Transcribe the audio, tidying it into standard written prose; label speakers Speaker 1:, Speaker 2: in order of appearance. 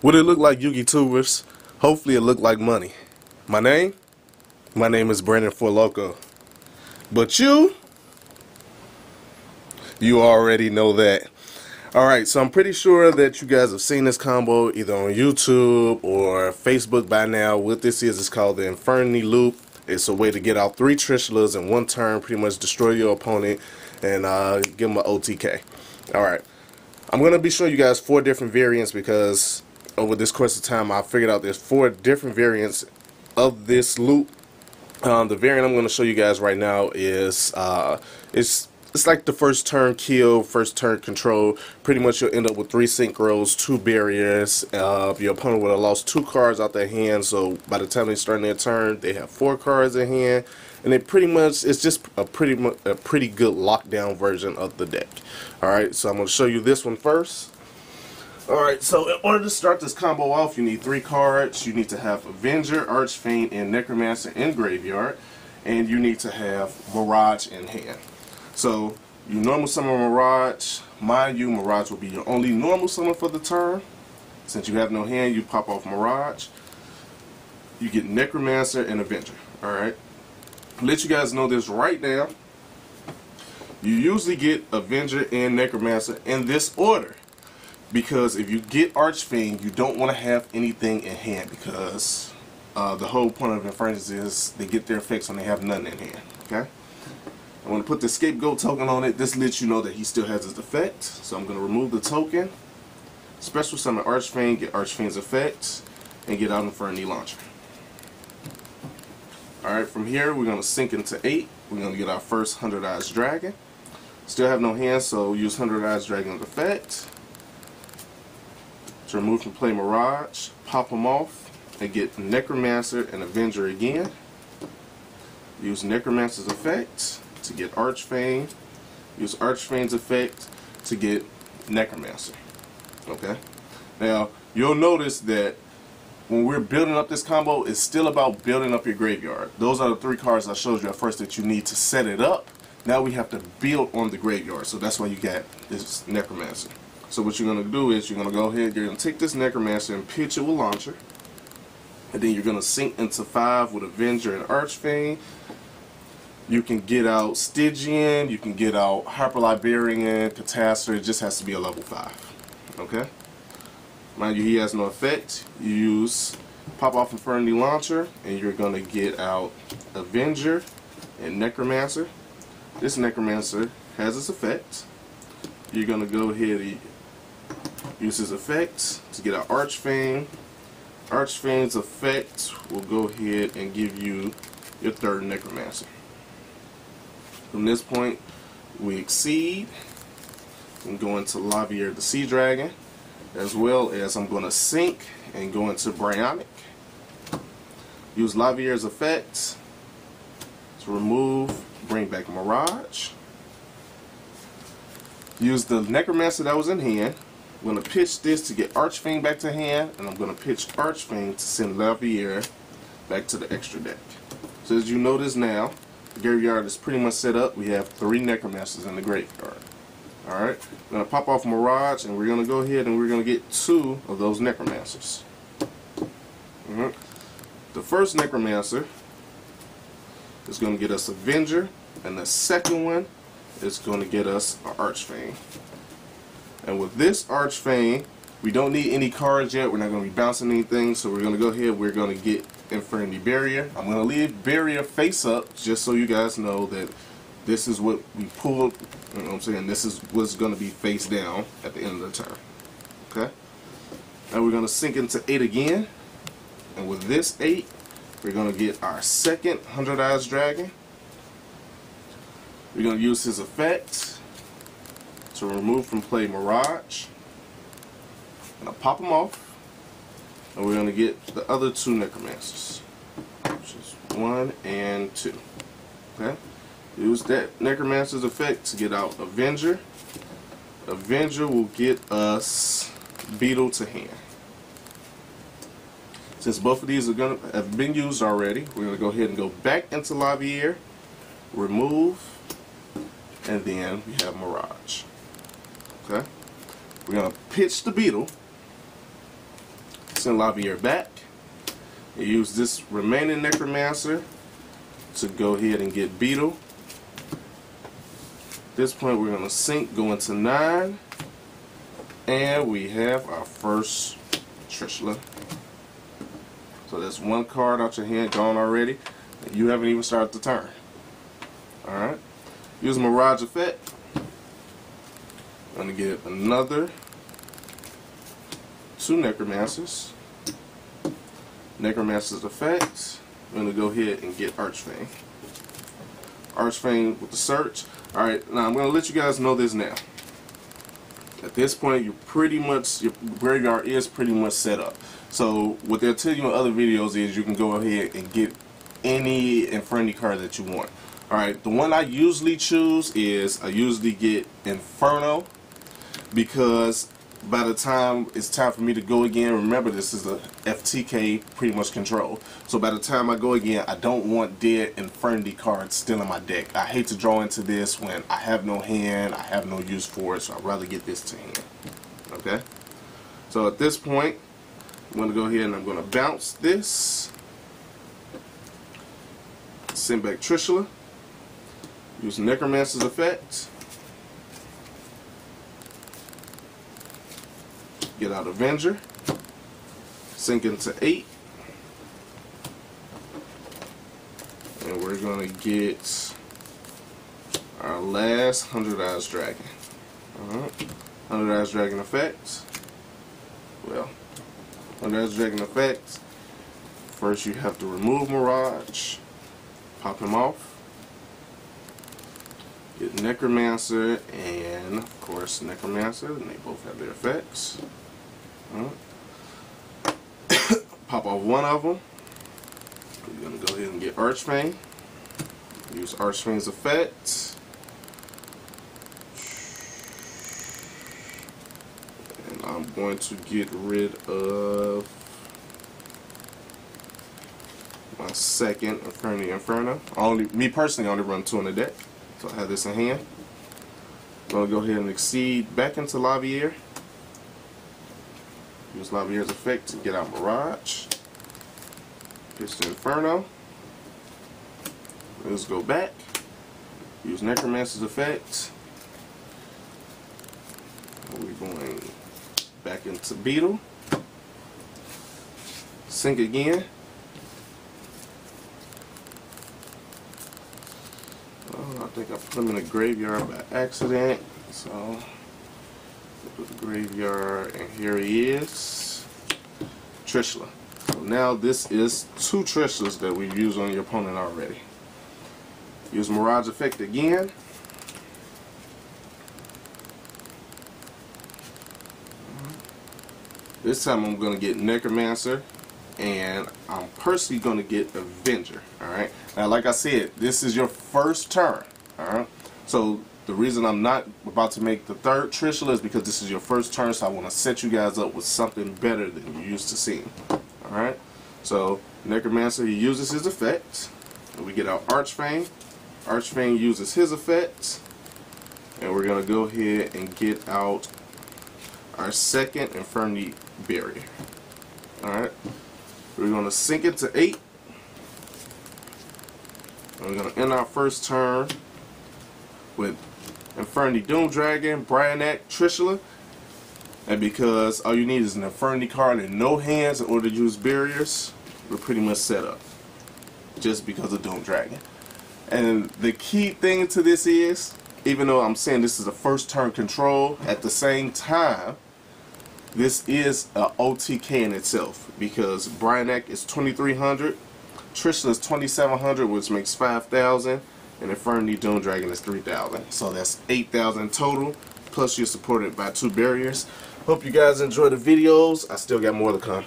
Speaker 1: Would it look like YugiTubers? Hopefully it looked like money. My name? My name is Brandon For Loco. But you already know that. Alright, so I'm pretty sure that you guys have seen this combo either on YouTube or Facebook by now. What this is called the Infernity loop. It's a way to get out 3 Trishulas in one turn, pretty much destroy your opponent and give them an OTK. Alright, I'm going to be showing you guys 4 different variants because over this course of time I figured out there's 4 different variants of this loop. The variant I'm going to show you guys right now is it's like the first turn kill, first turn control. Pretty much you'll end up with 3 synchros, 2 barriers. Your opponent would have lost 2 cards out their hand, so by the time they start their turn, they have 4 cards in hand, and it pretty much it's just a pretty good lockdown version of the deck. All right, so I'm going to show you this one first. All right, so in order to start this combo off, you need 3 cards. You need to have Avenger, Archfiend, and Necromancer in graveyard, and you need to have Mirage in hand. So you normal summon Mirage. Mind you, Mirage will be your only normal summon for the turn. Since you have no hand, you pop off Mirage. You get Necromancer and Avenger. Alright. Let you guys know this right now. You usually get Avenger and Necromancer in this order. Because if you get Archfiend, you don't want to have anything in hand. Because the whole point of Infernity is they get their effects when they have nothing in hand. Okay? I'm going to put the scapegoat token on it. This lets you know that he still has his effect. So I'm going to remove the token. Special summon Archfiend, get Archfiend's effect, and get out Infernity Launcher. Alright, from here we're going to sink into 8. We're going to get our first 100 Eyes Dragon. Still have no hand, so use 100 Eyes Dragon's effect. To remove from play Mirage, pop them off, and get Necromancer and Avenger again. Use Necromancer's effect to get Archfiend. Use Archfiend's effect to get Necromancer. Okay? Now, you'll notice that when we're building up this combo, it's still about building up your graveyard. Those are the 3 cards I showed you at first that you need to set it up. Now we have to build on the graveyard. So that's why you got this Necromancer. So what you're going to do is you're going to go ahead, you're going to take this Necromancer and pitch it with Launcher. And then you're going to sink into 5 with Avenger and Archfiend. You can get out Stygian, you can get out Hyper Liberian, Catastrophe. It just has to be a level 5. Okay? Mind you, he has no effect. You use pop off Infernity Launcher, and you're going to get out Avenger and Necromancer. This Necromancer has its effect. You're going to go ahead and use his effect to get out Archfiend. Archfiend's effect will go ahead and give you your 3rd Necromancer. From this point, we exceed and go into Lavier the Sea Dragon, as well as I'm going to sink and go into Bryonic. Use Lavier's effect to remove, bring back Mirage. Use the Necromancer that was in hand. I'm going to pitch this to get Archfiend back to hand, and I'm going to pitch Archfiend to send Lavier back to the extra deck. So as you notice now, the graveyard is pretty much set up. We have 3 Necromancers in the graveyard. Alright, I'm going to pop off Mirage, and we're going to go ahead and we're going to get 2 of those Necromancers. The first Necromancer is going to get us Avenger, and the second one is going to get us an Archfiend. And with this Archfiend, we don't need any cards yet. We're not going to be bouncing anything, so we're going to go ahead. We're going to get Infernity Barrier. I'm going to leave Barrier face up just so you guys know that this is what we pulled. You know what I'm saying? This is what's going to be face down at the end of the turn. Okay? Now we're going to sink into 8 again. And with this 8, we're going to get our second 100 Eyes Dragon. We're going to use his effect to remove from play Mirage. And I'll pop them off. And we're going to get the other 2 Necromancers, which is 1 and 2. Okay? Use that Necromancer's effect to get out Avenger. Avenger will get us Beetle to hand. Since both of these are have been used already, we're going to go ahead and go back into Lavier, remove, and then we have Mirage. Okay? We're going to pitch the Beetle. Send Lavier back. You use this remaining Necromancer to go ahead and get Beetle. At this point, we're going to sink, go into 9. And we have our first Trishula. So that's one card out your hand, gone already. And you haven't even started the turn. Alright. Use Mirage Effect. I'm going to get another 2 Necromancers. Necromancer's Effect. I'm going to go ahead and get Archfang. Archfang with the search. Alright, now I'm going to let you guys know this now. At this point, you're pretty much, your graveyard is pretty much set up. So what they'll tell you in other videos is you can go ahead and get any Infernity card that you want. Alright, the one I usually choose is, I usually get Inferno, because by the time it's time for me to go again, remember this is a FTK pretty much control. So by the time I go again, I don't want dead Infernity cards still in my deck. I hate to draw into this when I have no hand, I have no use for it, so I'd rather get this to hand. Okay? So at this point, I'm going to go ahead and I'm going to bounce this. Send back Trishula. Use Necromancer's Effect. Get out Avenger. Sink into 8. And we're going to get our last 100 Eyes Dragon. Alright. 100 Eyes Dragon effect. Well, 100 Eyes Dragon effect. First you have to remove Mirage. Pop him off. Get Necromancer and, of course, Necromancer, and they both have their effects. Pop off one of them. We're going to go ahead and get Archfang. Use Archfang's effect. And I'm going to get rid of my second Inferno. Me personally, I only run 2 in the deck. So I have this in hand. I'm going to go ahead and exceed back into Lavier. Use Lavier's effect to get out Mirage. Pitch to Inferno. Let's go back. Use Necromancer's effect. We're going back into Beetle. Sink again. I think I put him in the graveyard by accident, so put the graveyard, and here he is, Trishula. So now this is 2 Trishulas that we've used on your opponent already. Use Mirage effect again. This time I'm going to get Necromancer, and I'm personally going to get Avenger. Alright, now like I said, this is your first turn. Alright, so the reason I'm not about to make the 3rd Trishula is because this is your first turn, so I want to set you guys up with something better than you're used to seeing. Alright, so Necromancer, he uses his effect, and we get our Archfang. Archfang uses his effect, and we're going to go ahead and get out our second Infernity Barrier. Alright, we're going to sink it to 8. And we're going to end our first turn with Infernity Doom Dragon, Bryanak, Trishula. And because all you need is an Infernity card and no hands in order to use barriers, we're pretty much set up. Just because of Doom Dragon. And the key thing to this is, even though I'm saying this is a first turn control, at the same time, this is a OTK in itself, because Bryanak is 2,300, Trishula is 2,700, which makes 5,000, and Infernity Doom Dragon is 3,000. So that's 8,000 total, plus you're supported by 2 barriers. Hope you guys enjoy the videos. I still got more to come.